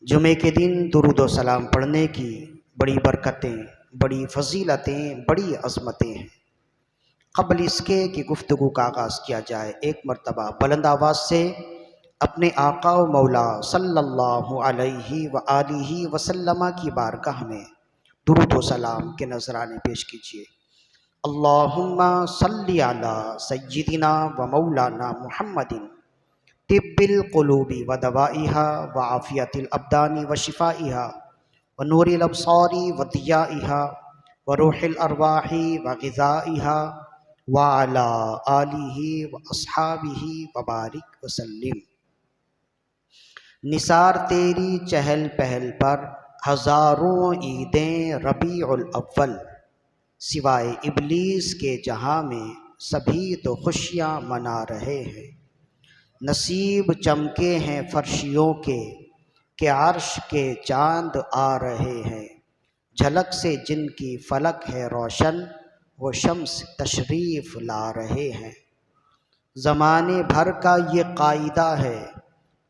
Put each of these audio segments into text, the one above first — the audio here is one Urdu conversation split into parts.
جمعے کے دن درود و سلام پڑھنے کی بڑی برکتیں، بڑی فضیلتیں، بڑی عظمتیں ہیں۔ قبل اس کے کہ گفتگو کا آغاز کیا جائے، ایک مرتبہ بلند آواز سے اپنے آقا و مولا صلی اللہ علیہ وآلہ وسلم کی بارگاہ میں درود و سلام کے نذرانے پیش کیجیے۔ اللہم صلی علی سیدنا و مولانا محمد طب القلوب و دوائها وعافیت الابدان و شفائها و نور الابصار و ضیائها و روح الارواح و غذائها وعلى آلہ و اصحابہ وبارک وسلم۔ نثار تیری چہل پہل پر ہزاروں عیدیں ربیع الاول، سوائے ابلیس کے جہاں میں سبھی تو خوشیاں منا رہے ہیں۔ نصیب چمکے ہیں فرشیوں کے کہ عرش کے چاند آ رہے ہیں۔ جھلک سے جن کی فلک ہے روشن، وہ شمس تشریف لا رہے ہیں۔ زمانے بھر کا یہ قاعدہ ہے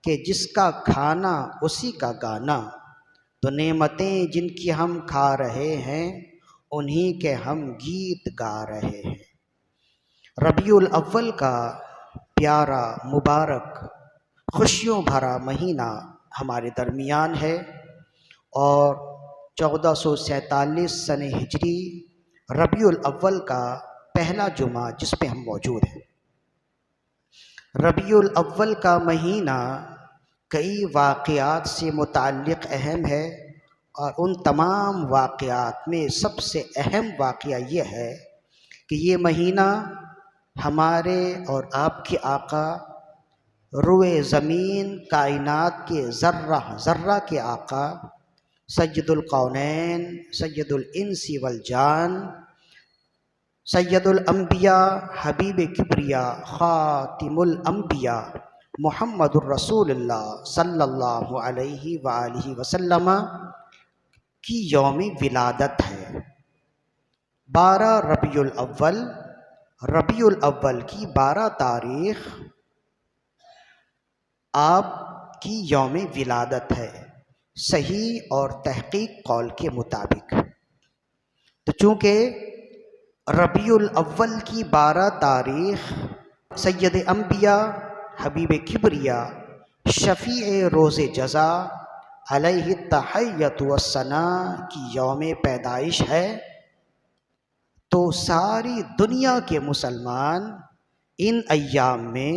کہ جس کا کھانا اسی کا گانا، تو نعمتیں جن کی ہم کھا رہے ہیں انہی کے ہم گیت گا رہے ہیں۔ ربیع الاول کا پیارا مبارک خوشیوں بھرا مہینہ ہمارے درمیان ہے، اور 1447 سن ہجری ربیع الاول کا پہلا جمعہ جس پہ ہم موجود ہیں۔ ربیع الاول کا مہینہ کئی واقعات سے متعلق اہم ہے، اور ان تمام واقعات میں سب سے اہم واقعہ یہ ہے کہ یہ مہینہ ہمارے اور آپ کے آقا روئے زمین کائنات کے ذرہ ذرہ کے آقا سید القونین، سید الانس والجان، سید الانبیاء، حبیب کبریا، خاتم الانبیاء محمد الرسول اللہ صلی اللہ علیہ وآلہ وسلم کی یوم ولادت ہے۔ 12 ربیع الاول، ربیع الاول کی 12 تاریخ آپ کی یوم ولادت ہے، صحیح اور تحقیق قول کے مطابق۔ تو چونکہ ربیع الاول کی 12 تاریخ سید انبیاء، حبیب کبریا، شفیع روز جزا علیہ التحیۃ والثناء کی یوم پیدائش ہے، تو ساری دنیا کے مسلمان ان ایام میں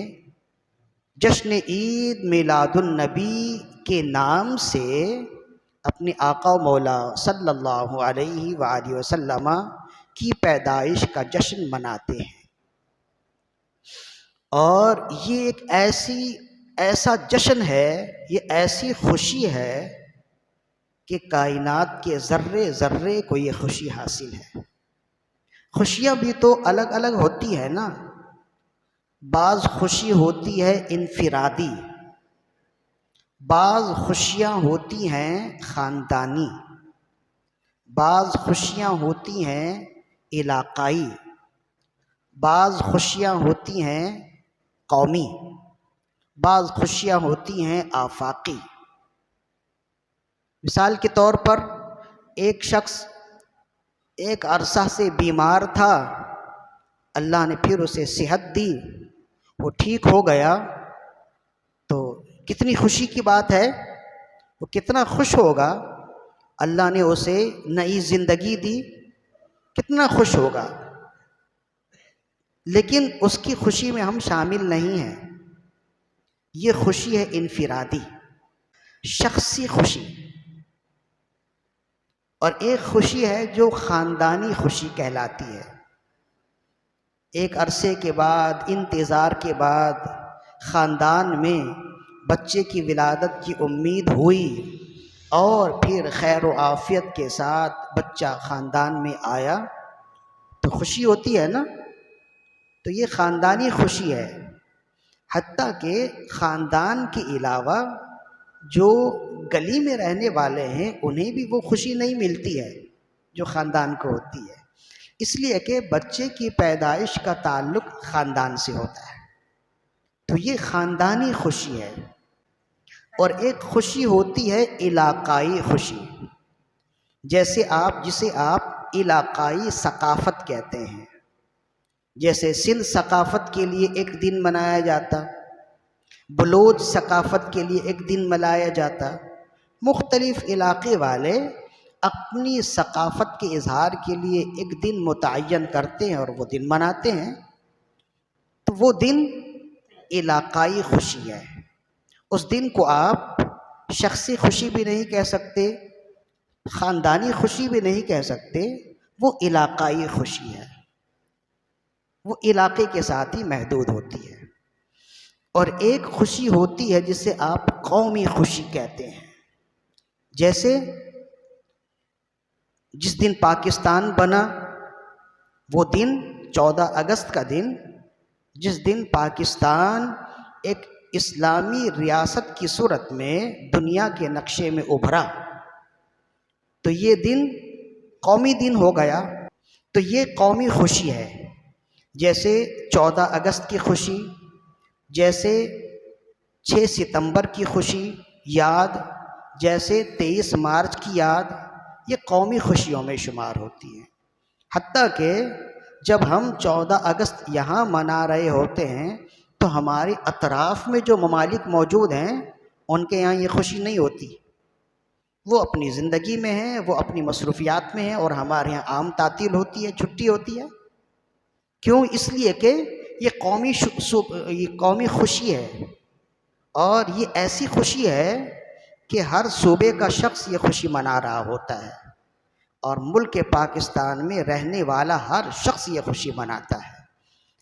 جشن عید میلاد النبی کے نام سے اپنے آقا و مولا صلی اللہ علیہ وآلہ وسلم کی پیدائش کا جشن مناتے ہیں۔ اور یہ ایک ایسا جشن ہے، یہ ایسی خوشی ہے کہ کائنات کے ذرے ذرے کو یہ خوشی حاصل ہے۔ خوشیاں بھی تو الگ الگ ہوتی ہے نا، بعض خوشی ہوتی ہے انفرادی، بعض خوشیاں ہوتی ہیں خاندانی، بعض خوشیاں ہوتی ہیں علاقائی، بعض خوشیاں ہوتی ہیں قومی، بعض خوشیاں ہوتی ہیں آفاقی۔ مثال کے طور پر ایک شخص ایک عرصہ سے بیمار تھا، اللہ نے پھر اسے صحت دی، وہ ٹھیک ہو گیا، تو کتنی خوشی کی بات ہے، وہ کتنا خوش ہوگا۔ اللہ نے اسے نئی زندگی دی، کتنا خوش ہوگا۔ لیکن اس کی خوشی میں ہم شامل نہیں ہیں۔ یہ خوشی ہے انفرادی، شخصی خوشی، اور ایک خوشی ہے جو خاندانی خوشی کہلاتی ہے۔ ایک عرصے کے بعد، انتظار کے بعد، خاندان میں بچے کی ولادت کی امید ہوئی، اور پھر خیر و عافیت کے ساتھ بچہ خاندان میں آیا، تو خوشی ہوتی ہے نا۔ تو یہ خاندانی خوشی ہے، حتیٰ کہ خاندان کے علاوہ جو گلی میں رہنے والے ہیں انہیں بھی وہ خوشی نہیں ملتی ہے جو خاندان کو ہوتی ہے، اس لیے کہ بچے کی پیدائش کا تعلق خاندان سے ہوتا ہے۔ تو یہ خاندانی خوشی ہے۔ اور ایک خوشی ہوتی ہے علاقائی خوشی، جسے آپ علاقائی ثقافت کہتے ہیں۔ جیسے سندھ ثقافت کے لیے ایک دن منایا جاتا، بلوچ ثقافت کے لیے ایک دن منایا جاتا، مختلف علاقے والے اپنی ثقافت کے اظہار کے لیے ایک دن متعین کرتے ہیں اور وہ دن مناتے ہیں۔ تو وہ دن علاقائی خوشی ہے۔ اس دن کو آپ شخصی خوشی بھی نہیں کہہ سکتے، خاندانی خوشی بھی نہیں کہہ سکتے، وہ علاقائی خوشی ہے، وہ علاقے کے ساتھ ہی محدود ہوتی ہے۔ اور ایک خوشی ہوتی ہے جسے آپ قومی خوشی کہتے ہیں۔ جیسے جس دن پاکستان بنا، وہ دن 14 اگست کا دن، جس دن پاکستان ایک اسلامی ریاست کی صورت میں دنیا کے نقشے میں ابھرا، تو یہ دن قومی دن ہو گیا۔ تو یہ قومی خوشی ہے، جیسے 14 اگست کی خوشی، جیسے 6 ستمبر کی خوشی یاد، جیسے 23 مارچ کی یاد، یہ قومی خوشیوں میں شمار ہوتی ہیں۔ حتیٰ کہ جب ہم 14 اگست یہاں منا رہے ہوتے ہیں تو ہمارے اطراف میں جو ممالک موجود ہیں ان کے یہاں یہ خوشی نہیں ہوتی، وہ اپنی زندگی میں ہیں، وہ اپنی مصروفیات میں ہیں، اور ہمارے یہاں عام تعطیل ہوتی ہے، چھٹی ہوتی ہے۔ کیوں؟ اس لیے کہ یہ قومی خوشی ہے، اور یہ ایسی خوشی ہے کہ ہر صوبے کا شخص یہ خوشی منا رہا ہوتا ہے، اور ملک پاکستان میں رہنے والا ہر شخص یہ خوشی مناتا ہے،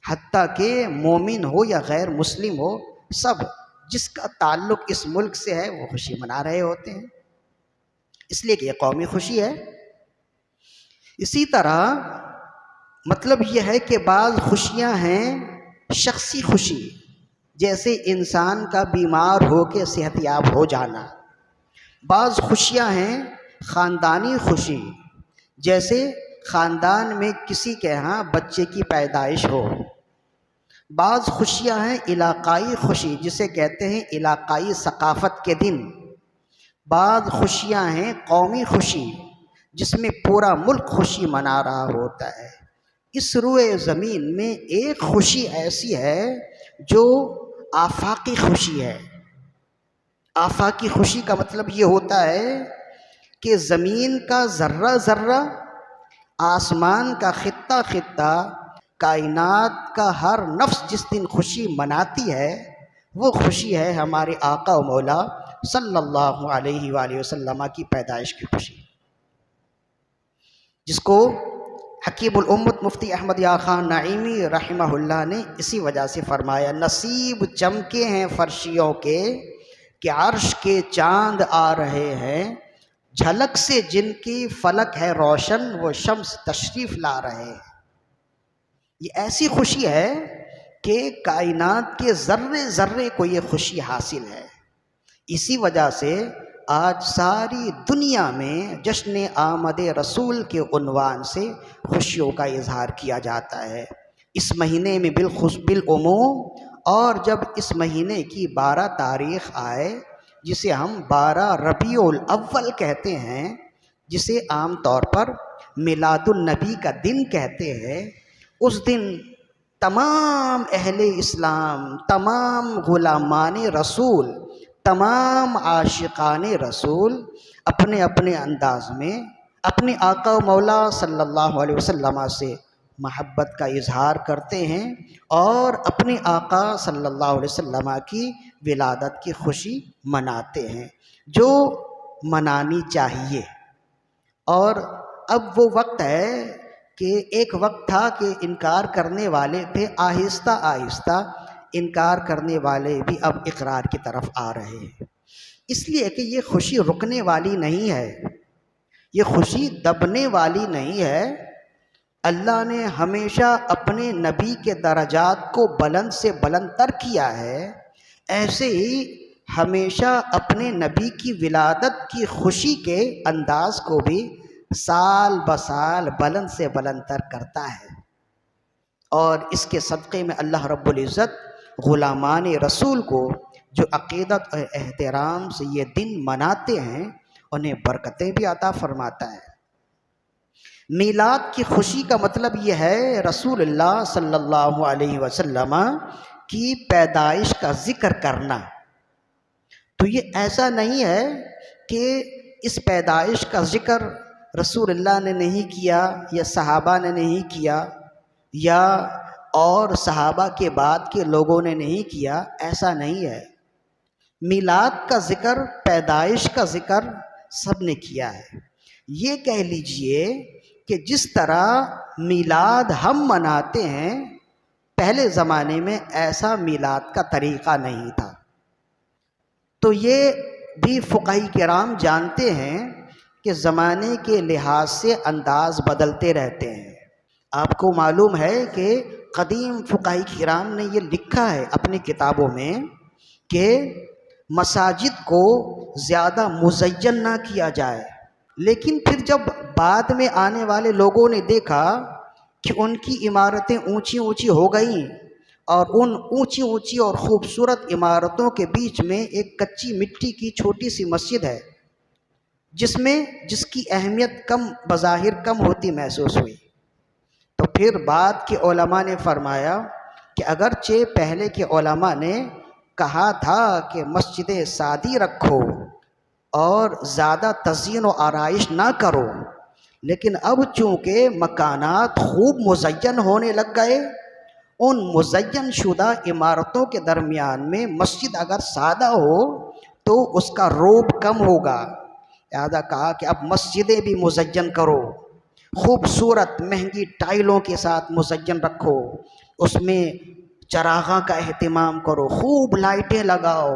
حتیٰ کہ مومن ہو یا غیر مسلم ہو، سب جس کا تعلق اس ملک سے ہے وہ خوشی منا رہے ہوتے ہیں، اس لیے کہ یہ قومی خوشی ہے۔ اسی طرح مطلب یہ ہے کہ بعض خوشیاں ہیں شخصی خوشی، جیسے انسان کا بیمار ہو کے صحت یاب ہو جانا۔ بعض خوشیاں ہیں خاندانی خوشی، جیسے خاندان میں کسی کے ہاں بچے کی پیدائش ہو۔ بعض خوشیاں ہیں علاقائی خوشی، جسے کہتے ہیں علاقائی ثقافت کے دن۔ بعض خوشیاں ہیں قومی خوشی، جس میں پورا ملک خوشی منا رہا ہوتا ہے۔ اس روئے زمین میں ایک خوشی ایسی ہے جو آفاقی خوشی ہے۔ آفاقی خوشی کا مطلب یہ ہوتا ہے کہ زمین کا ذرہ ذرہ، آسمان کا خطہ خطہ، کائنات کا ہر نفس جس دن خوشی مناتی ہے، وہ خوشی ہے ہمارے آقا و مولا صلی اللہ علیہ وآلہ وسلم کی پیدائش کی خوشی، جس کو حکیم الامت مفتی احمد یار خان نعیمی رحمہ اللہ نے اسی وجہ سے فرمایا، نصیب چمکے ہیں فرشیوں کے کہ عرش کے چاند آ رہے ہیں، جھلک سے جن کی فلک ہے روشن وہ شمس تشریف لا رہے ہیں۔ یہ ایسی خوشی ہے کہ کائنات کے ذرے ذرے کو یہ خوشی حاصل ہے۔ اسی وجہ سے آج ساری دنیا میں جشن آمد رسول کے عنوان سے خوشیوں کا اظہار کیا جاتا ہے اس مہینے میں بالعموم، اور جب اس مہینے کی 12 تاریخ آئے، جسے ہم 12 ربیع الاول کہتے ہیں، جسے عام طور پر میلاد النبی کا دن کہتے ہیں، اس دن تمام اہل اسلام، تمام غلامان رسول، تمام عاشقان رسول اپنے اپنے انداز میں اپنے آقا و مولا صلی اللہ علیہ وسلم سے محبت کا اظہار کرتے ہیں، اور اپنے آقا صلی اللہ علیہ وسلم کی ولادت کی خوشی مناتے ہیں، جو منانی چاہیے۔ اور اب وہ وقت ہے کہ ایک وقت تھا کہ انکار کرنے والے تھے، آہستہ آہستہ انکار کرنے والے بھی اب اقرار کی طرف آ رہے ہیں، اس لیے کہ یہ خوشی رکنے والی نہیں ہے، یہ خوشی دبنے والی نہیں ہے۔ اللہ نے ہمیشہ اپنے نبی کے درجات کو بلند سے بلند تر کیا ہے، ایسے ہی ہمیشہ اپنے نبی کی ولادت کی خوشی کے انداز کو بھی سال بسال بلند سے بلند تر کرتا ہے، اور اس کے صدقے میں اللہ رب العزت غلامان رسول کو جو عقیدت اور احترام سے یہ دن مناتے ہیں انہیں برکتیں بھی عطا فرماتا ہے۔ میلاد کی خوشی کا مطلب یہ ہے رسول اللہ صلی اللہ علیہ وسلم کی پیدائش کا ذکر کرنا۔ تو یہ ایسا نہیں ہے کہ اس پیدائش کا ذکر رسول اللہ نے نہیں کیا یا صحابہ نے نہیں کیا یا اور صحابہ کے بعد کے لوگوں نے نہیں کیا، ایسا نہیں ہے۔ میلاد کا ذکر، پیدائش کا ذکر سب نے کیا ہے۔ یہ کہہ لیجئے کہ جس طرح میلاد ہم مناتے ہیں پہلے زمانے میں ایسا میلاد کا طریقہ نہیں تھا۔ تو یہ بھی فقہاء کرام جانتے ہیں کہ زمانے کے لحاظ سے انداز بدلتے رہتے ہیں۔ آپ کو معلوم ہے کہ قدیم فقہاء کرام نے یہ لکھا ہے اپنی کتابوں میں کہ مساجد کو زیادہ مزین نہ کیا جائے، لیکن پھر جب بعد میں آنے والے لوگوں نے دیکھا کہ ان کی عمارتیں اونچی اونچی ہو گئیں اور ان اونچی اونچی اور خوبصورت عمارتوں کے بیچ میں ایک کچی مٹی کی چھوٹی سی مسجد ہے جس کی اہمیت بظاہر کم ہوتی محسوس ہوئی، تو پھر بعد کے علماء نے فرمایا کہ اگرچہ پہلے کے علماء نے کہا تھا کہ مسجدیں سادی رکھو اور زیادہ تزئین و آرائش نہ کرو، لیکن اب چونکہ مکانات خوب مزین ہونے لگ گئے، ان مزین شدہ عمارتوں کے درمیان میں مسجد اگر سادہ ہو تو اس کا رعب کم ہوگا، لہذا کہا کہ اب مسجدیں بھی مزین کرو، خوبصورت مہنگی ٹائلوں کے ساتھ مزین رکھو، اس میں چراغاں کا اہتمام کرو، خوب لائٹیں لگاؤ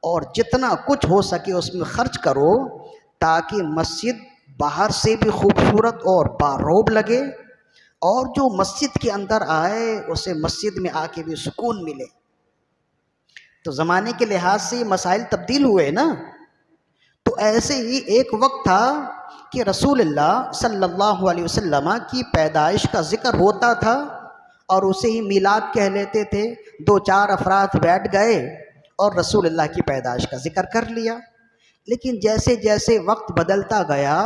اور جتنا کچھ ہو سکے اس میں خرچ کرو تاکہ مسجد باہر سے بھی خوبصورت اور بارعب لگے اور جو مسجد کے اندر آئے اسے مسجد میں آ کے بھی سکون ملے۔ تو زمانے کے لحاظ سے یہ مسائل تبدیل ہوئے نا۔ تو ایسے ہی ایک وقت تھا کہ رسول اللہ صلی اللہ علیہ وسلم کی پیدائش کا ذکر ہوتا تھا اور اسے ہی میلاد کہہ لیتے تھے، دو چار افراد بیٹھ گئے اور رسول اللہ کی پیدائش کا ذکر کر لیا۔ لیکن جیسے جیسے وقت بدلتا گیا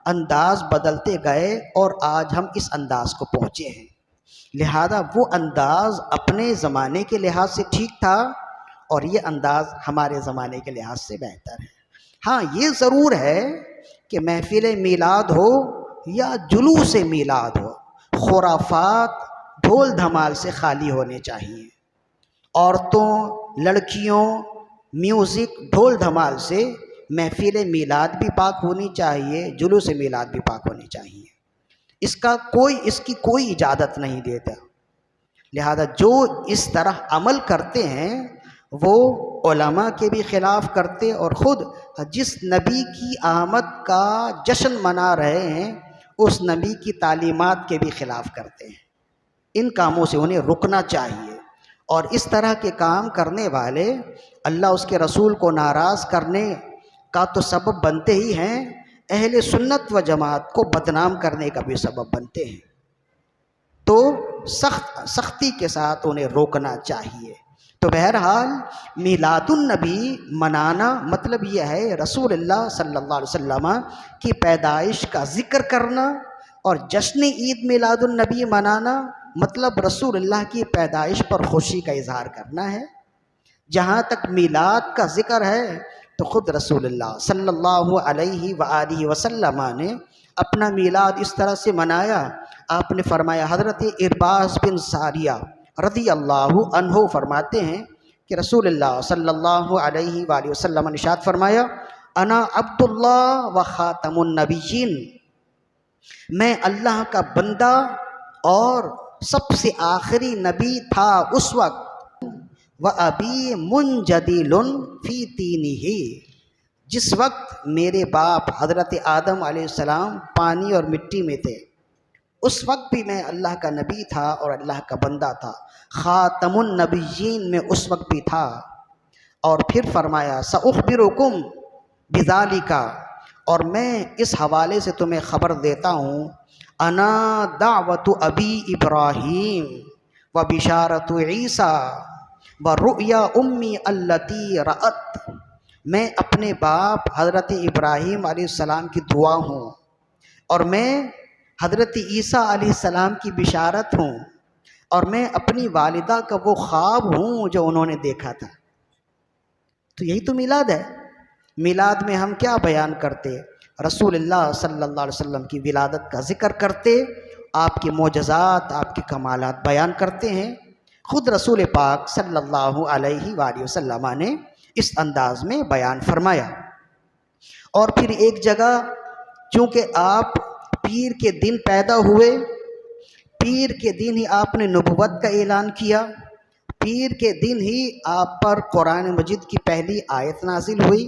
انداز بدلتے گئے اور آج ہم اس انداز کو پہنچے ہیں، لہذا وہ انداز اپنے زمانے کے لحاظ سے ٹھیک تھا اور یہ انداز ہمارے زمانے کے لحاظ سے بہتر ہے۔ ہاں یہ ضرور ہے کہ محفل میلاد ہو یا جلوس میلاد ہو، خرافات ڈھول دھمال سے خالی ہونے چاہیے۔ عورتوں، لڑکیوں، میوزک، ڈھول دھمال سے محفل میلاد بھی پاک ہونی چاہیے، جلوس میلاد بھی پاک ہونی چاہیے۔ اس کی کوئی اجازت نہیں دیتا، لہذا جو اس طرح عمل کرتے ہیں وہ علماء کے بھی خلاف کرتے اور خود جس نبی کی آمد کا جشن منا رہے ہیں اس نبی کی تعلیمات کے بھی خلاف کرتے ہیں۔ ان کاموں سے انہیں رکنا چاہیے، اور اس طرح کے کام کرنے والے اللہ اس کے رسول کو ناراض کرنے کا تو سبب بنتے ہی ہیں، اہل سنت و جماعت کو بدنام کرنے کا بھی سبب بنتے ہیں۔ تو سختی کے ساتھ انہیں روکنا چاہیے۔ تو بہرحال میلاد النبی منانا مطلب یہ ہے رسول اللہ صلی اللہ علیہ وسلم کی پیدائش کا ذکر کرنا، اور جشن عید میلاد النبی منانا مطلب رسول اللہ کی پیدائش پر خوشی کا اظہار کرنا ہے۔ جہاں تک میلاد کا ذکر ہے تو خود رسول اللہ صلی اللہ علیہ وآلہ وسلم نے اپنا میلاد اس طرح سے منایا۔ آپ نے فرمایا، حضرت ارباز بن ساریہ رضی اللہ عنہ فرماتے ہیں کہ رسول اللہ صلی اللہ علیہ وآلہ وسلم نے ارشاد فرمایا، انا عبداللہ و خاتم النبیین، میں اللہ کا بندہ اور سب سے آخری نبی تھا اس وقت، وَأَبِي مُنْجَدِلٌ فِي تِينِهِ، جس وقت میرے باپ حضرت آدم علیہ السلام پانی اور مٹی میں تھے، اس وقت بھی میں اللہ کا نبی تھا اور اللہ کا بندہ تھا، خاتم النبیین میں اس وقت بھی تھا۔ اور پھر فرمایا، سأخبرکم بذالک، اور میں اس حوالے سے تمہیں خبر دیتا ہوں، انا دعوت ابی ابراہیم و بشارت عیسیٰ وَرُؤْيَا أُمِّي الَّتِي رَأَتْ، میں اپنے باپ حضرت ابراہیم علیہ السلام کی دعا ہوں، اور میں حضرت عیسیٰ علیہ السلام کی بشارت ہوں، اور میں اپنی والدہ کا وہ خواب ہوں جو انہوں نے دیکھا تھا۔ تو یہی تو میلاد ہے۔ میلاد میں ہم کیا بیان کرتے؟ رسول اللہ صلی اللہ علیہ وسلم کی ولادت کا ذکر کرتے، آپ کے معجزات، آپ کے کمالات بیان کرتے ہیں۔ خود رسول پاک صلی اللہ علیہ وآلہ وسلم نے اس انداز میں بیان فرمایا۔ اور پھر ایک جگہ چونکہ آپ پیر کے دن پیدا ہوئے، پیر کے دن ہی آپ نے نبوت کا اعلان کیا، پیر کے دن ہی آپ پر قرآن مجید کی پہلی آیت نازل ہوئی،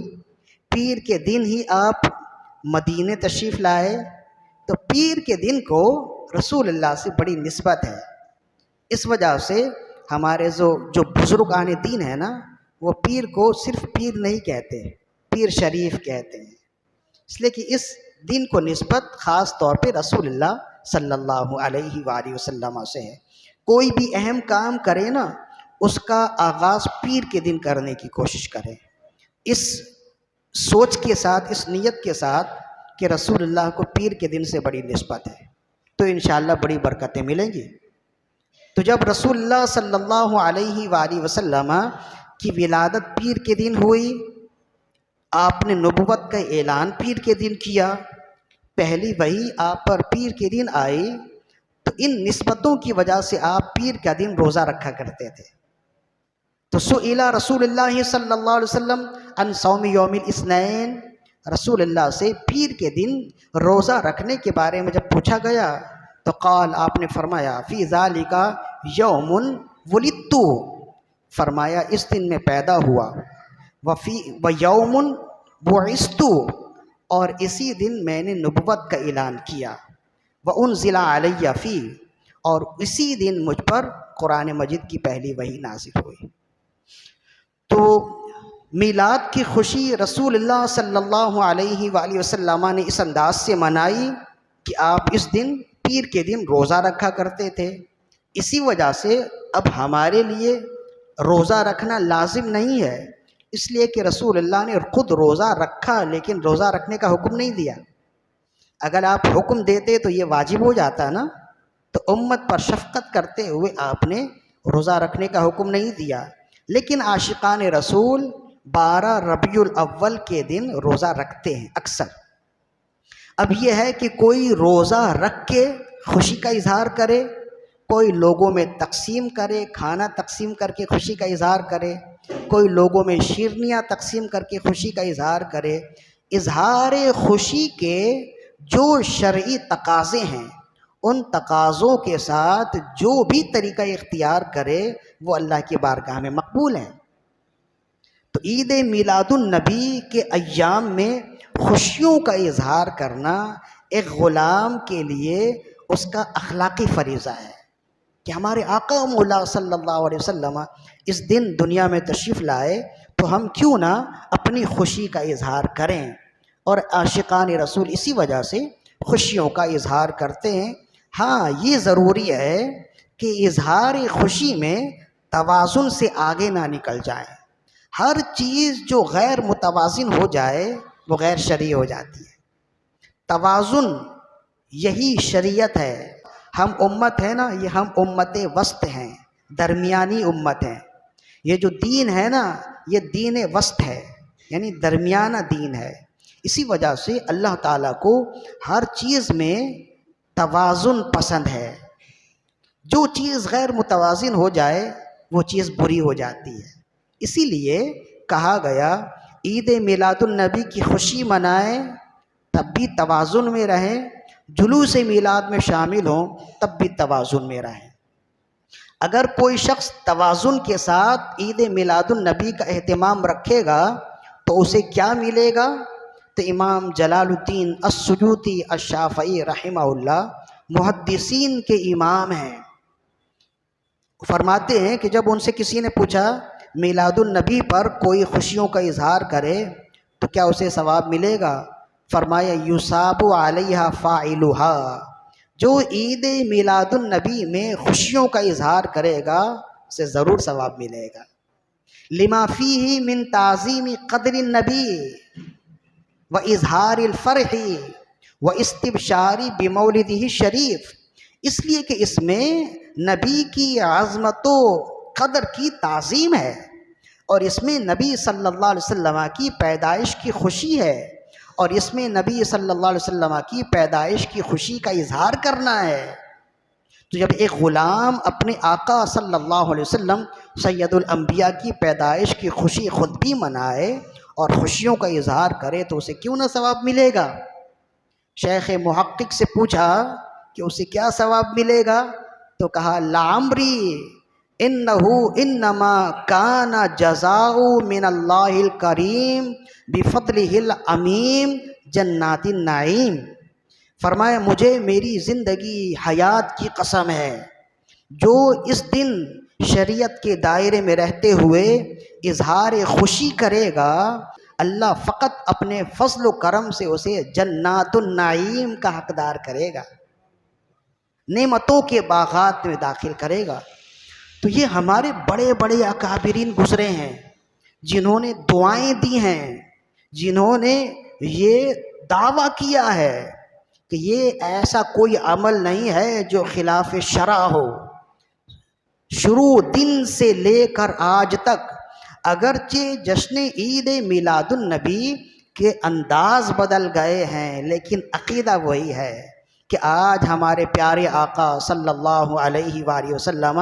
پیر کے دن ہی آپ مدینے تشریف لائے، تو پیر کے دن کو رسول اللہ سے بڑی نسبت ہے۔ اس وجہ سے ہمارے جو بزرگان دین ہیں نا، وہ پیر کو صرف پیر نہیں کہتے، پیر شریف کہتے ہیں، اس لیے کہ اس دن کو نسبت خاص طور پہ رسول اللہ صلی اللہ علیہ وآلہ وسلم سے ہے۔ کوئی بھی اہم کام کرے نا، اس کا آغاز پیر کے دن کرنے کی کوشش کرے، اس سوچ کے ساتھ، اس نیت کے ساتھ کہ رسول اللہ کو پیر کے دن سے بڑی نسبت ہے، تو انشاءاللہ بڑی برکتیں ملیں گی۔ تو جب رسول اللہ صلی اللہ علیہ وآلہ وسلم کی ولادت پیر کے دن ہوئی، آپ نے نبوت کا اعلان پیر کے دن کیا، پہلی وحی آپ پر پیر کے دن آئی، تو ان نسبتوں کی وجہ سے آپ پیر کا دن روزہ رکھا کرتے تھے۔ تو سئل رسول اللہ صلی اللہ علیہ وسلم عن صوم یوم الاثنین، رسول اللہ سے پیر کے دن روزہ رکھنے کے بارے میں جب پوچھا گیا تو قال، آپ نے فرمایا، فی ذالک یوم ولدت، فرمایا اس دن میں پیدا ہوا، ویوم بعثت، اور اسی دن میں نے نبوت کا اعلان کیا، وانزل علی فی، اور اسی دن مجھ پر قرآن مجید کی پہلی وحی نازل ہوئی۔ تو میلاد کی خوشی رسول اللہ صلی اللہ علیہ وآلہ وسلم نے اس انداز سے منائی کہ آپ اس دن پیر کے دن روزہ رکھا کرتے تھے۔ اسی وجہ سے اب ہمارے لیے روزہ رکھنا لازم نہیں ہے، اس لیے کہ رسول اللہ نے خود روزہ رکھا، لیکن روزہ رکھنے کا حکم نہیں دیا۔ اگر آپ حکم دیتے تو یہ واجب ہو جاتا نا، تو امت پر شفقت کرتے ہوئے آپ نے روزہ رکھنے کا حکم نہیں دیا، لیکن عاشقان رسول 12 ربیع الاول کے دن روزہ رکھتے ہیں اکثر۔ اب یہ ہے کہ کوئی روزہ رکھ کے خوشی کا اظہار کرے، کوئی لوگوں میں تقسیم کرے، کھانا تقسیم کر کے خوشی کا اظہار کرے، کوئی لوگوں میں شیرنیاں تقسیم کر کے خوشی کا اظہار کرے۔ اظہار خوشی کے جو شرعی تقاضے ہیں، ان تقاضوں کے ساتھ جو بھی طریقہ اختیار کرے وہ اللہ کی بارگاہ میں مقبول ہے۔ تو عید میلاد النبی کے ایام میں خوشیوں کا اظہار کرنا ایک غلام کے لیے اس کا اخلاقی فریضہ ہے کہ ہمارے آقا مولا صلی اللہ علیہ وسلم اس دن دنیا میں تشریف لائے، تو ہم کیوں نہ اپنی خوشی کا اظہار کریں، اور عاشقان رسول اسی وجہ سے خوشیوں کا اظہار کرتے ہیں۔ ہاں، یہ ضروری ہے کہ اظہار خوشی میں توازن سے آگے نہ نکل جائیں۔ ہر چیز جو غیر متوازن ہو جائے وہ غیر شرعی ہو جاتی ہے۔ توازن یہی شریعت ہے۔ ہم امت ہے نا، یہ ہم امت وسط ہیں، درمیانی امت ہیں۔ یہ جو دین ہے نا، یہ دین وسط ہے، یعنی درمیانہ دین ہے۔ اسی وجہ سے اللہ تعالیٰ کو ہر چیز میں توازن پسند ہے۔ جو چیز غیر متوازن ہو جائے وہ چیز بری ہو جاتی ہے۔ اسی لیے کہا گیا عید میلاد النبی کی خوشی منائیں تب بھی توازن میں رہیں، جلوس میلاد میں شامل ہوں تب بھی توازن میں رہیں۔ اگر کوئی شخص توازن کے ساتھ عید میلاد النبی کا اہتمام رکھے گا تو اسے کیا ملے گا؟ تو امام جلال الدین السیوطی الشافعی رحمہ اللہ محدثین کے امام ہیں، فرماتے ہیں کہ جب ان سے کسی نے پوچھا میلاد النبی پر کوئی خوشیوں کا اظہار کرے تو کیا اسے ثواب ملے گا؟ فرمایا یصاب علیہا فاعلھا، جو عید میلاد النبی میں خوشیوں کا اظہار کرے گا اسے ضرور ثواب ملے گا۔ لما فیہ من تعظیم قدر النبی و اظہار الفرح و استبشار بمولدہ الشریف، اس لیے کہ اس میں نبی کی عظمت و قدر کی تعظیم ہے، اور اس میں نبی صلی اللہ علیہ وسلم کی پیدائش کی خوشی ہے، اور اس میں نبی صلی اللہ علیہ وسلم کی پیدائش کی خوشی کا اظہار کرنا ہے۔ تو جب ایک غلام اپنے آقا صلی اللہ علیہ وسلم سید الانبیاء کی پیدائش کی خوشی خود بھی منائے اور خوشیوں کا اظہار کرے تو اسے کیوں نہ ثواب ملے گا؟ شیخ محقق سے پوچھا کہ اسے کیا ثواب ملے گا؟ تو کہا لعمری انہو انما کان جزاء من اللہ الکریم بفضلہ العمیم جنات النعیم۔ فرمایا مجھے میری زندگی حیات کی قسم ہے، جو اس دن شریعت کے دائرے میں رہتے ہوئے اظہار خوشی کرے گا، اللہ فقط اپنے فضل و کرم سے اسے جنات النعیم کا حقدار کرے گا، نعمتوں کے باغات میں داخل کرے گا۔ تو یہ ہمارے بڑے بڑے اکابرین گزرے ہیں جنہوں نے دعائیں دی ہیں، جنہوں نے یہ دعویٰ کیا ہے کہ یہ ایسا کوئی عمل نہیں ہے جو خلاف شرع ہو۔ شروع دن سے لے کر آج تک اگرچہ جشن عید میلاد النبی کے انداز بدل گئے ہیں، لیکن عقیدہ وہی ہے کہ آج ہمارے پیارے آقا صلی اللہ علیہ وآلہ وسلم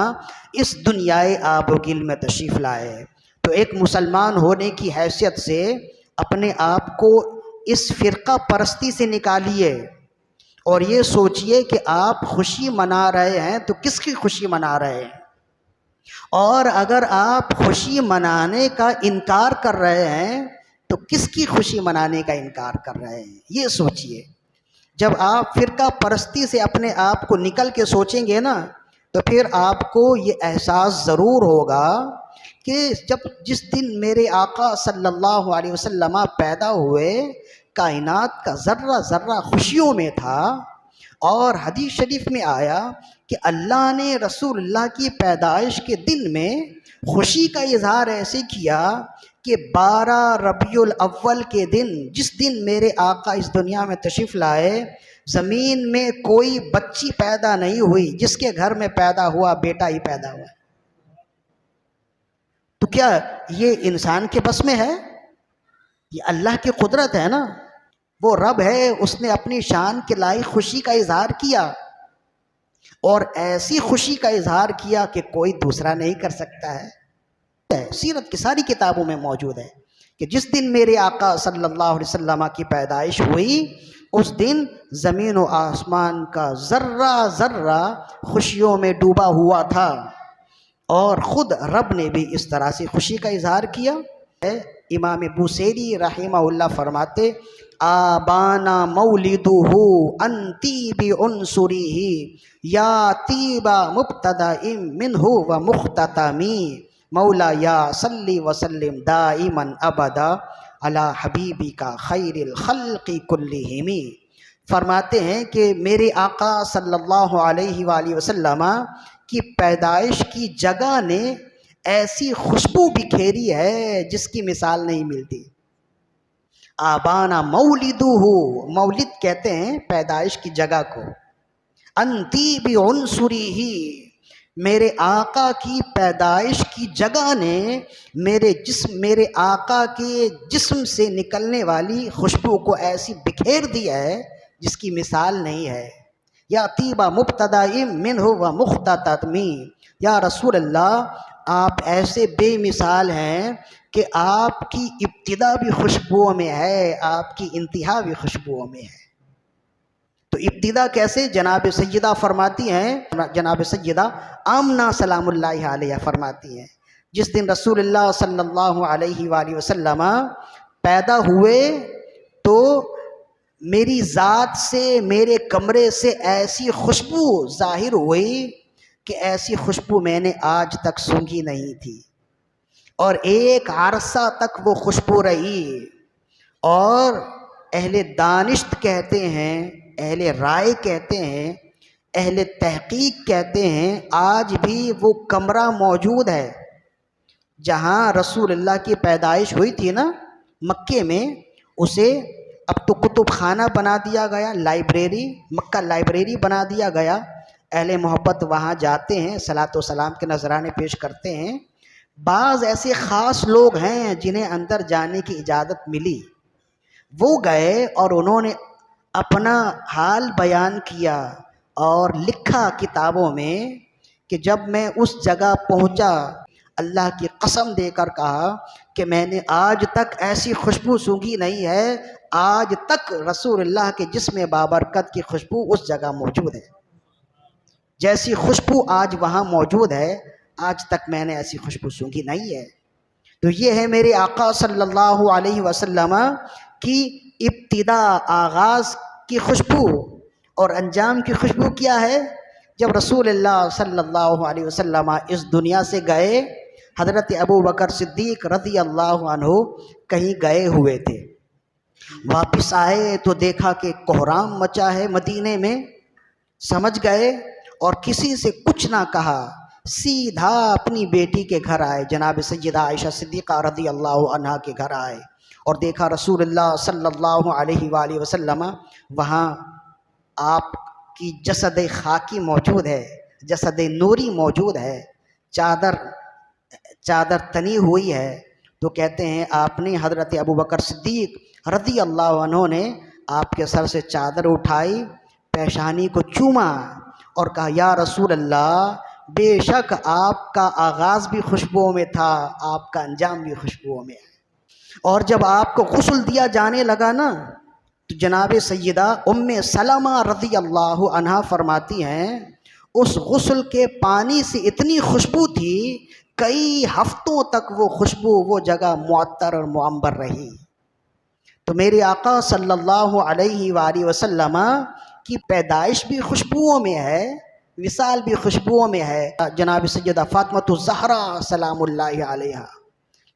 اس دنیائے آب و گل میں تشریف لائے۔ تو ایک مسلمان ہونے کی حیثیت سے اپنے آپ کو اس فرقہ پرستی سے نکالیے اور یہ سوچئے کہ آپ خوشی منا رہے ہیں تو کس کی خوشی منا رہے ہیں، اور اگر آپ خوشی منانے کا انکار کر رہے ہیں تو کس کی خوشی منانے کا انکار کر رہے ہیں، یہ سوچئے۔ جب آپ فرقہ پرستی سے اپنے آپ کو نکل کے سوچیں گے نا تو پھر آپ کو یہ احساس ضرور ہوگا کہ جس دن میرے آقا صلی اللہ علیہ وسلم پیدا ہوئے، کائنات کا ذرہ ذرہ خوشیوں میں تھا، اور حدیث شریف میں آیا کہ اللہ نے رسول اللہ کی پیدائش کے دن میں خوشی کا اظہار ایسے کیا کہ 12 ربیع الاول کے دن، جس دن میرے آقا اس دنیا میں تشریف لائے، زمین میں کوئی بچی پیدا نہیں ہوئی، جس کے گھر میں پیدا ہوا بیٹا ہی پیدا ہوا۔ تو کیا یہ انسان کے بس میں ہے؟ یہ اللہ کی قدرت ہے نا، وہ رب ہے، اس نے اپنی شان کے لائق خوشی کا اظہار کیا، اور ایسی خوشی کا اظہار کیا کہ کوئی دوسرا نہیں کر سکتا ہے۔ سیرت کی ساری کتابوں میں موجود ہے کہ جس دن میرے آقا صلی اللہ علیہ وسلم کی پیدائش ہوئی، اس دن زمین و آسمان کا ذرہ ذرہ خوشیوں میں ڈوبا ہوا تھا، اور خود رب نے بھی اس طرح سے خوشی کا اظہار کیا۔ امام بوصیری رحمہ اللہ فرماتے آبانا مولدہ ان طیب عنصرہ یا طیب مبتدأ منہ و مختتمی مولا یا صلی وسلم دائما ابدا علی حبیبک خیر الخلق کلہم۔ فرماتے ہیں کہ میرے آقا صلی اللہ علیہ وآلہ وسلم کی پیدائش کی جگہ نے ایسی خوشبو بکھیری ہے جس کی مثال نہیں ملتی۔ آبانا مولدہ، مولد کہتے ہیں پیدائش کی جگہ کو، ان طیب عنصرہ، میرے آقا کی پیدائش کی جگہ نے میرے آقا کے جسم سے نکلنے والی خوشبو کو ایسی بکھیر دیا ہے جس کی مثال نہیں ہے۔ یا طیب مبتدأ منہ و مختتمی، یا رسول اللہ آپ ایسے بے مثال ہیں کہ آپ کی ابتدا بھی خوشبوؤں میں ہے، آپ کی انتہا بھی خوشبوؤں میں ہے۔ تو ابتدا کیسے؟ جناب سیدہ فرماتی ہیں، جناب سیدہ آمنہ سلام اللہ علیہ فرماتی ہیں جس دن رسول اللہ صلی اللہ علیہ وآلہ وسلم پیدا ہوئے تو میری ذات سے، میرے کمرے سے ایسی خوشبو ظاہر ہوئی کہ ایسی خوشبو میں نے آج تک سونگھی نہیں تھی، اور ایک عرصہ تک وہ خوشبو رہی۔ اور اہل دانشت کہتے ہیں، اہل رائے کہتے ہیں، اہل تحقیق کہتے ہیں، آج بھی وہ کمرہ موجود ہے جہاں رسول اللہ کی پیدائش ہوئی تھی نا مکے میں، اسے اب تو کتب خانہ بنا دیا گیا، لائبریری، مکہ لائبریری بنا دیا گیا۔ اہل محبت وہاں جاتے ہیں، صلاۃ و سلام کے نذرانے پیش کرتے ہیں۔ بعض ایسے خاص لوگ ہیں جنہیں اندر جانے کی اجازت ملی، وہ گئے اور انہوں نے اپنا حال بیان کیا اور لکھا کتابوں میں کہ جب میں اس جگہ پہنچا، اللہ کی قسم دے کر کہا کہ میں نے آج تک ایسی خوشبو سونگھی نہیں ہے، آج تک رسول اللہ کے جسم بابرکت کی خوشبو اس جگہ موجود ہے، جیسی خوشبو آج وہاں موجود ہے آج تک میں نے ایسی خوشبو سونگھی نہیں ہے۔ تو یہ ہے میرے آقا صلی اللہ علیہ وسلم کی ابتدا، آغاز کی خوشبو، اور انجام کی خوشبو کیا ہے؟ جب رسول اللہ صلی اللہ علیہ وسلم اس دنیا سے گئے، حضرت ابو بکر صدیق رضی اللہ عنہ کہیں گئے ہوئے تھے، واپس آئے تو دیکھا کہ کوہرام مچا ہے مدینے میں، سمجھ گئے اور کسی سے کچھ نہ کہا، سیدھا اپنی بیٹی کے گھر آئے، جناب سیدہ عائشہ صدیقہ رضی اللہ عنہا کے گھر آئے اور دیکھا رسول اللہ صلی اللہ علیہ وآلہ وسلم وہاں آپ کی جسد خاکی موجود ہے، جسد نوری موجود ہے، چادر تنی ہوئی ہے۔ تو کہتے ہیں آپ نے، حضرت ابو بکر صدیق رضی اللہ عنہ نے آپ کے سر سے چادر اٹھائی، پیشانی کو چوما اور کہا یا رسول اللہ، بے شک آپ کا آغاز بھی خوشبوؤں میں تھا، آپ کا انجام بھی خوشبوؤں میں ہے۔ اور جب آپ کو غسل دیا جانے لگا نا، تو جناب سیدہ ام سلمہ رضی اللہ عنہا فرماتی ہیں اس غسل کے پانی سے اتنی خوشبو تھی، کئی ہفتوں تک وہ خوشبو وہ جگہ معطر اور معمبر رہی۔ تو میرے آقا صلی اللہ علیہ وآلہ وسلم کی پیدائش بھی خوشبوؤں میں ہے، وصال بھی خوشبوؤں میں ہے۔ جناب سیدہ فاطمۃ الزہرا سلام اللہ علیہا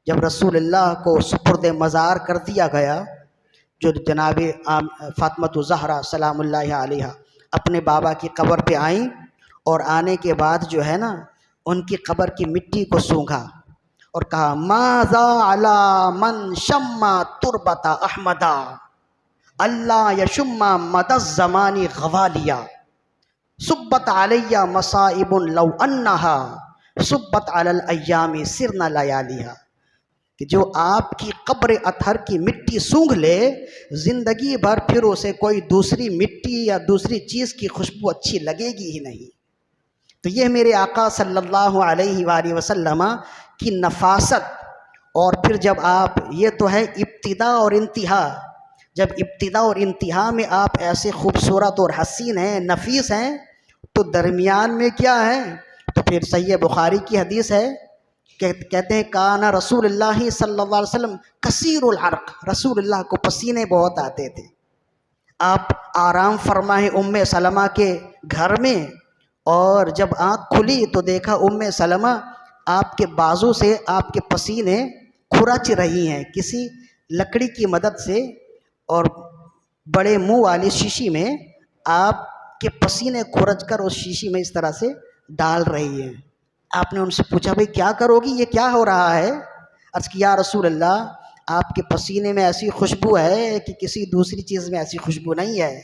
جب رسول اللہ کو سپرد مزار کر دیا گیا، جو جناب فاطمۃ الزہرا سلام اللہ علیہا اپنے بابا کی قبر پہ آئیں اور آنے کے بعد جو ہے نا ان کی قبر کی مٹی کو سونگھا اور کہا ماذا علی من شما تربت احمدا اللہ یشم مد الزمان غوالیا صبت علیہ مصائب لو انہا صبت علی الایام سرن لیالیہا، کہ جو آپ کی قبر اطہر کی مٹی سونگھ لے، زندگی بھر پھر اسے کوئی دوسری مٹی یا دوسری چیز کی خوشبو اچھی لگے گی ہی نہیں۔ تو یہ میرے آقا صلی اللہ علیہ وآلہ وسلم کی نفاست۔ اور پھر جب آپ، یہ تو ہے ابتدا اور انتہا، جب ابتدا اور انتہا میں آپ ایسے خوبصورت اور حسین ہیں، نفیس ہیں، تو درمیان میں کیا ہے؟ تو پھر صحیح بخاری کی حدیث ہے، کہتے ہیں کانا رسول اللہ صلی اللہ علیہ وسلم کثیر العرق، رسول اللہ کو پسینے بہت آتے تھے۔ آپ آرام فرمائے ام سلمہ کے گھر میں، اور جب آنکھ کھلی تو دیکھا ام سلمہ آپ کے بازو سے آپ کے پسینے کھرچ رہی ہیں کسی لکڑی کی مدد سے، اور بڑے منہ والی شیشی میں آپ کے پسینے کھرچ کر اس شیشی میں اس طرح سے ڈال رہی ہیں۔ آپ نے ان سے پوچھا بھئی کیا کرو گی، یہ کیا ہو رہا ہے؟ عرض کیا یا رسول اللہ، آپ کے پسینے میں ایسی خوشبو ہے کہ کسی دوسری چیز میں ایسی خوشبو نہیں ہے،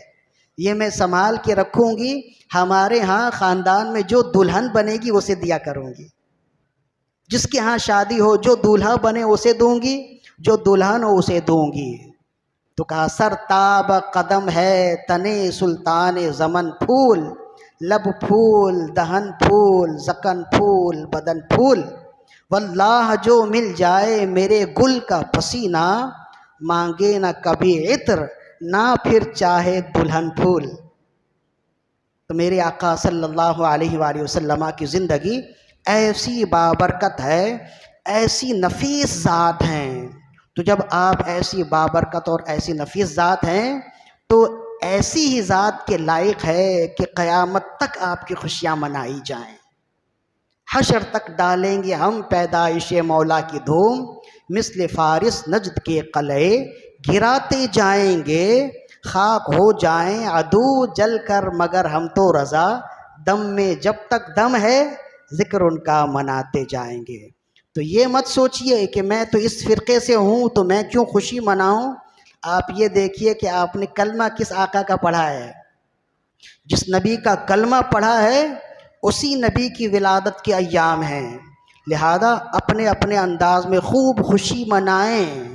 یہ میں سنبھال کے رکھوں گی، ہمارے ہاں خاندان میں جو دلہن بنے گی اسے دیا کروں گی، جس کے ہاں شادی ہو جو دولہا بنے اسے دوں گی، جو دلہن ہو اسے دوں گی۔ تو کہا سر تاب قدم ہے تنے سلطان زمن پھول، لب پھول دہن پھول زکن پھول بدن پھول، واللہ جو مل جائے میرے گل کا پسینہ، مانگے نہ کبھی عطر نہ پھر چاہے دلہن پھول۔ تو میرے آقا صلی اللہ علیہ وآلہ وسلم کی زندگی ایسی بابرکت ہے، ایسی نفیس ذات ہیں۔ تو جب آپ ایسی بابرکت اور ایسی نفیس ذات ہیں تو ایسی ہی ذات کے لائق ہے کہ قیامت تک آپ کی خوشیاں منائی جائیں، حشر تک ڈالیں گے ہم پیدائش مولا کی دھوم، مثل فارس نجد کے قلعے گراتے جائیں گے، خاک ہو جائیں عدو جل کر مگر ہم تو رضا، دم میں جب تک دم ہے ذکر ان کا مناتے جائیں گے۔ تو یہ مت سوچئے کہ میں تو اس فرقے سے ہوں تو میں کیوں خوشی مناؤں. آپ یہ دیکھیے کہ آپ نے کلمہ کس آقا کا پڑھا ہے. جس نبی کا کلمہ پڑھا ہے اسی نبی کی ولادت کے ایام ہیں. لہذا اپنے اپنے انداز میں خوب خوشی منائیں.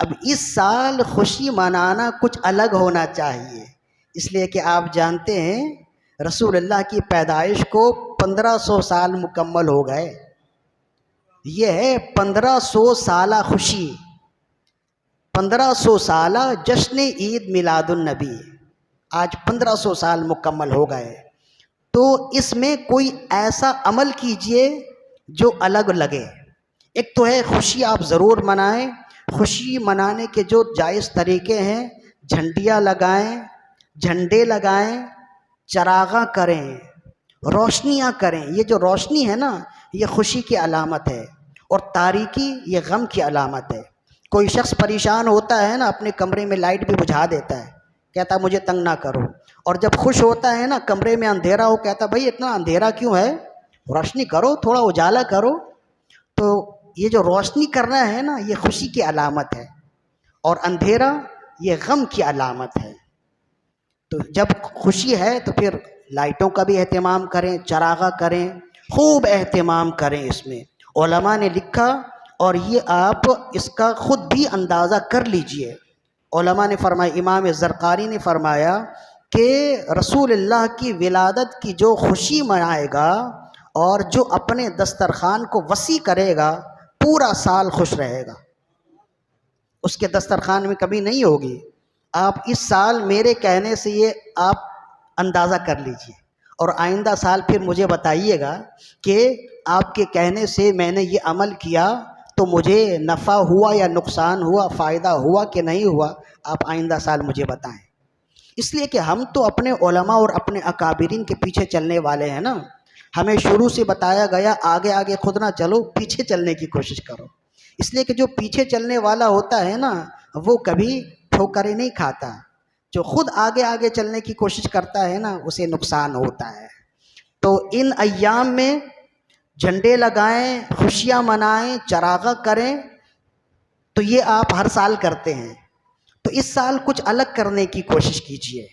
اب اس سال خوشی منانا کچھ الگ ہونا چاہیے، اس لیے کہ آپ جانتے ہیں رسول اللہ کی پیدائش کو 1500 سال مکمل ہو گئے. یہ ہے 1500 سالہ خوشی، 1500 سالہ جشن عید میلاد النبی. آج 1500 سال مکمل ہو گئے. تو اس میں کوئی ایسا عمل کیجئے جو الگ لگے. ایک تو ہے خوشی آپ ضرور منائیں. خوشی منانے کے جو جائز طریقے ہیں، جھنڈیاں لگائیں، جھنڈے لگائیں، چراغاں کریں، روشنیاں کریں. یہ جو روشنی ہے نا یہ خوشی کی علامت ہے، اور تاریکی یہ غم کی علامت ہے. کوئی شخص پریشان ہوتا ہے نا اپنے کمرے میں لائٹ بھی بجھا دیتا ہے، کہتا مجھے تنگ نہ کرو. اور جب خوش ہوتا ہے نا کمرے میں اندھیرا ہو کہتا بھائی اتنا اندھیرا کیوں ہے، روشنی کرو، تھوڑا اجالا کرو. تو یہ جو روشنی کرنا ہے نا یہ خوشی کی علامت ہے، اور اندھیرا یہ غم کی علامت ہے. تو جب خوشی ہے تو پھر لائٹوں کا بھی اہتمام کریں، چراغاں کریں، خوب اہتمام کریں. اس میں علماء نے لکھا اور یہ آپ اس کا خود بھی اندازہ کر لیجئے. علماء نے فرمایا، امام زرقاری نے فرمایا کہ رسول اللہ کی ولادت کی جو خوشی منائے گا اور جو اپنے دسترخوان کو وسیع کرے گا پورا سال خوش رہے گا. اس کے دسترخوان میں کمی نہیں ہوگی. آپ اس سال میرے کہنے سے یہ آپ اندازہ کر لیجئے، اور آئندہ سال پھر مجھے بتائیے گا کہ آپ کے کہنے سے میں نے یہ عمل کیا تو مجھے نفع ہوا یا نقصان ہوا، فائدہ ہوا کہ نہیں ہوا. آپ آئندہ سال مجھے بتائیں. اس لیے کہ ہم تو اپنے علماء اور اپنے اکابرین کے پیچھے چلنے والے ہیں نا. ہمیں شروع سے بتایا گیا آگے آگے خود نہ چلو، پیچھے چلنے کی کوشش کرو. اس لیے کہ جو پیچھے چلنے والا ہوتا ہے نا وہ کبھی ٹھوکریں نہیں کھاتا. جو خود آگے آگے چلنے کی کوشش کرتا ہے نا اسے نقصان ہوتا ہے. تو ان ایام میں جھنڈے لگائیں، خوشیاں منائیں، چراغاں کریں. تو یہ آپ ہر سال کرتے ہیں، تو اس سال کچھ الگ کرنے کی کوشش کیجئے.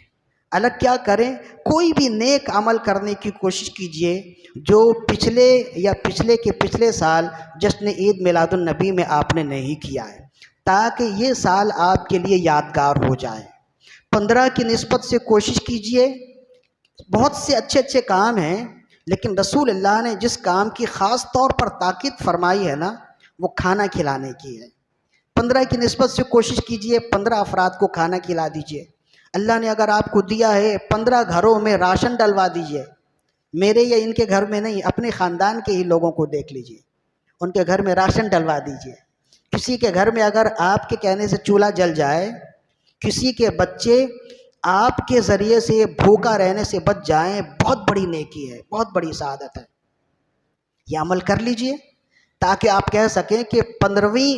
الگ کیا کریں؟ کوئی بھی نیک عمل کرنے کی کوشش کیجئے جو پچھلے یا پچھلے کے پچھلے سال جشن عید میلاد النبی میں آپ نے نہیں کیا ہے، تاکہ یہ سال آپ کے لیے یادگار ہو جائے. 15 کی نسبت سے کوشش کیجئے. بہت سے اچھے اچھے کام ہیں، لیکن رسول اللہ نے جس کام کی خاص طور پر تاکید فرمائی ہے نا وہ کھانا کھلانے کی ہے. 15 کی نسبت سے کوشش کیجئے 15 افراد کو کھانا کھلا دیجئے. اللہ نے اگر آپ کو دیا ہے 15 گھروں میں راشن ڈلوا دیجئے. میرے یا ان کے گھر میں نہیں، اپنے خاندان کے ہی لوگوں کو دیکھ لیجئے، ان کے گھر میں راشن ڈلوا دیجئے. کسی کے گھر میں اگر آپ کے کہنے سے چولہا جل جائے، کسی کے بچے آپ کے ذریعے سے بھوکا رہنے سے بچ جائیں، بہت بڑی نیکی ہے، بہت بڑی سعادت ہے. یہ عمل کر لیجئے تاکہ آپ کہہ سکیں کہ 15ویں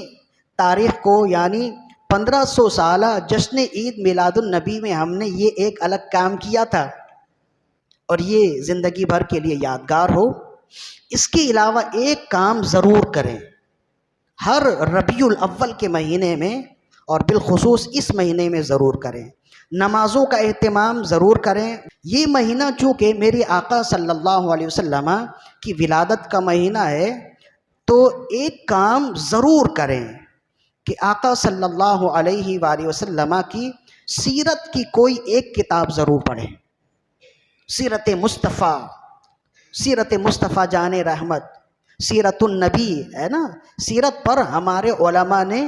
تاریخ کو یعنی 1500 سالہ جشن عید میلاد النبی میں ہم نے یہ ایک الگ کام کیا تھا، اور یہ زندگی بھر کے لیے یادگار ہو. اس کے علاوہ ایک کام ضرور کریں. ہر ربیع الاول کے مہینے میں اور بالخصوص اس مہینے میں ضرور کریں. نمازوں کا اہتمام ضرور کریں. یہ مہینہ چونکہ میرے آقا صلی اللہ علیہ وسلم کی ولادت کا مہینہ ہے، تو ایک کام ضرور کریں کہ آقا صلی اللہ علیہ وآلہ وسلم کی سیرت کی کوئی ایک کتاب ضرور پڑھیں. سیرت مصطفیٰ، سیرت مصطفیٰ جان رحمت، سیرت النبی ہے نا. سیرت پر ہمارے علماء نے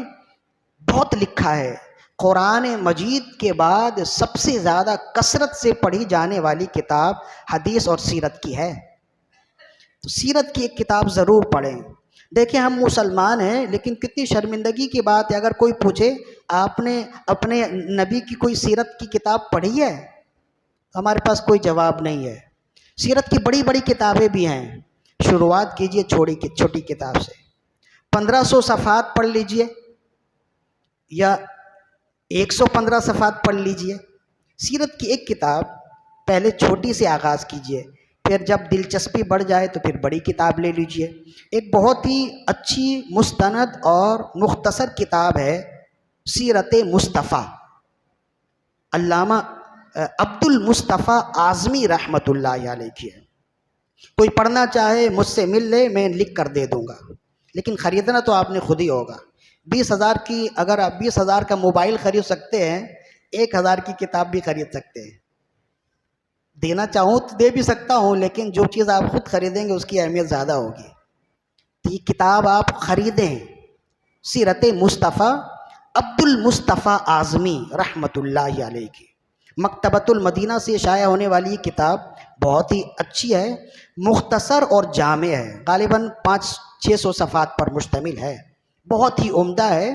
بہت لکھا ہے. قرآن مجید کے بعد سب سے زیادہ کثرت سے پڑھی جانے والی کتاب حدیث اور سیرت کی ہے. تو سیرت کی ایک کتاب ضرور پڑھیں. دیکھیں ہم مسلمان ہیں، لیکن کتنی شرمندگی کی بات ہے اگر کوئی پوچھے آپ نے اپنے نبی کی کوئی سیرت کی کتاب پڑھی ہے؟ ہمارے پاس کوئی جواب نہیں ہے. سیرت کی بڑی بڑی کتابیں بھی ہیں. شروعات کیجئے چھوٹی کتاب سے. 1500 صفحات پڑھ لیجئے یا 115 صفحات پڑھ لیجئے. سیرت کی ایک کتاب پہلے چھوٹی سے آغاز کیجئے، پھر جب دلچسپی بڑھ جائے تو پھر بڑی کتاب لے لیجئے۔ ایک بہت ہی اچھی مستند اور مختصر کتاب ہے سیرت مصطفیٰ، علامہ عبد المصطفیٰ اعظمی رحمۃ اللہ علیہ کی ہے۔ کوئی پڑھنا چاہے مجھ سے مل لے، میں لکھ کر دے دوں گا، لیکن خریدنا تو آپ نے خود ہی ہوگا۔ 20,000 کی، اگر آپ 20,000 کا موبائل خرید سکتے ہیں، 1,000 کی کتاب بھی خرید سکتے ہیں۔ دینا چاہوں تو دے بھی سکتا ہوں، لیکن جو چیز آپ خود خریدیں گے اس کی اہمیت زیادہ ہوگی۔ تو یہ کتاب آپ خریدیں، سیرت مصطفیٰ عبد المصطفیٰ اعظمی رحمۃ اللہ علیہ کی، مکتبۃ المدینہ سے شائع ہونے والی یہ کتاب بہت ہی اچھی ہے، مختصر اور جامع ہے، غالباً 500-600 صفحات پر مشتمل ہے، بہت ہی عمدہ ہے۔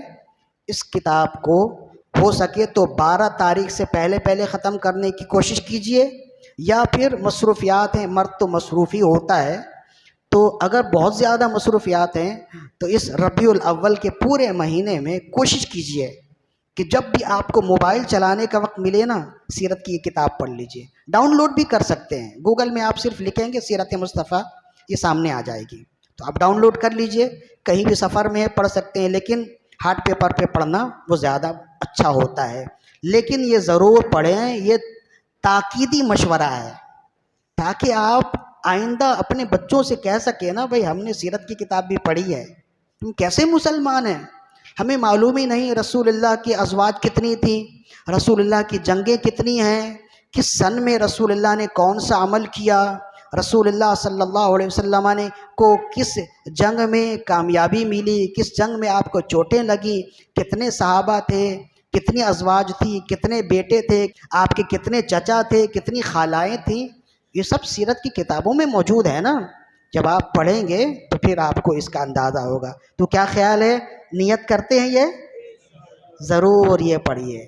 اس کتاب کو ہو سکے تو 12 تاریخ سے پہلے ختم کرنے کی کوشش کیجئے، یا پھر مصروفیات ہیں، مرد تو مصروف ہی ہوتا ہے، تو اگر بہت زیادہ مصروفیات ہیں تو اس ربیع الاول کے پورے مہینے میں کوشش کیجئے کہ جب بھی آپ کو موبائل چلانے کا وقت ملے نا، سیرت کی یہ کتاب پڑھ لیجئے۔ ڈاؤن لوڈ بھی کر سکتے ہیں، گوگل میں آپ صرف لکھیں گے سیرت مصطفیٰ، یہ سامنے آ جائے گی، تو آپ ڈاؤن لوڈ کر لیجئے، کہیں بھی سفر میں پڑھ سکتے ہیں، لیکن ہارڈ پیپر پہ پڑھنا وہ زیادہ اچھا ہوتا ہے۔ لیکن یہ ضرور پڑھیں، یہ تاکیدی مشورہ ہے، تاکہ آپ آئندہ اپنے بچوں سے کہہ سکیں نا، بھئی ہم نے سیرت کی کتاب بھی پڑھی ہے، تم کیسے مسلمان ہیں؟ ہمیں معلوم ہی نہیں رسول اللہ کی ازواج کتنی تھیں، رسول اللہ کی جنگیں کتنی ہیں، کس سن میں رسول اللہ نے کون سا عمل کیا، رسول اللہ صلی اللہ علیہ وسلم نے کو کس جنگ میں کامیابی ملی، کس جنگ میں آپ کو چوٹیں لگی، کتنے صحابہ تھے، کتنی ازواج تھی، کتنے بیٹے تھے، آپ کے کتنے چچا تھے، کتنی خالائیں تھیں، یہ سب سیرت کی کتابوں میں موجود ہے نا۔ جب آپ پڑھیں گے تو پھر آپ کو اس کا اندازہ ہوگا۔ تو کیا خیال ہے، نیت کرتے ہیں یہ ضرور یہ پڑھیے۔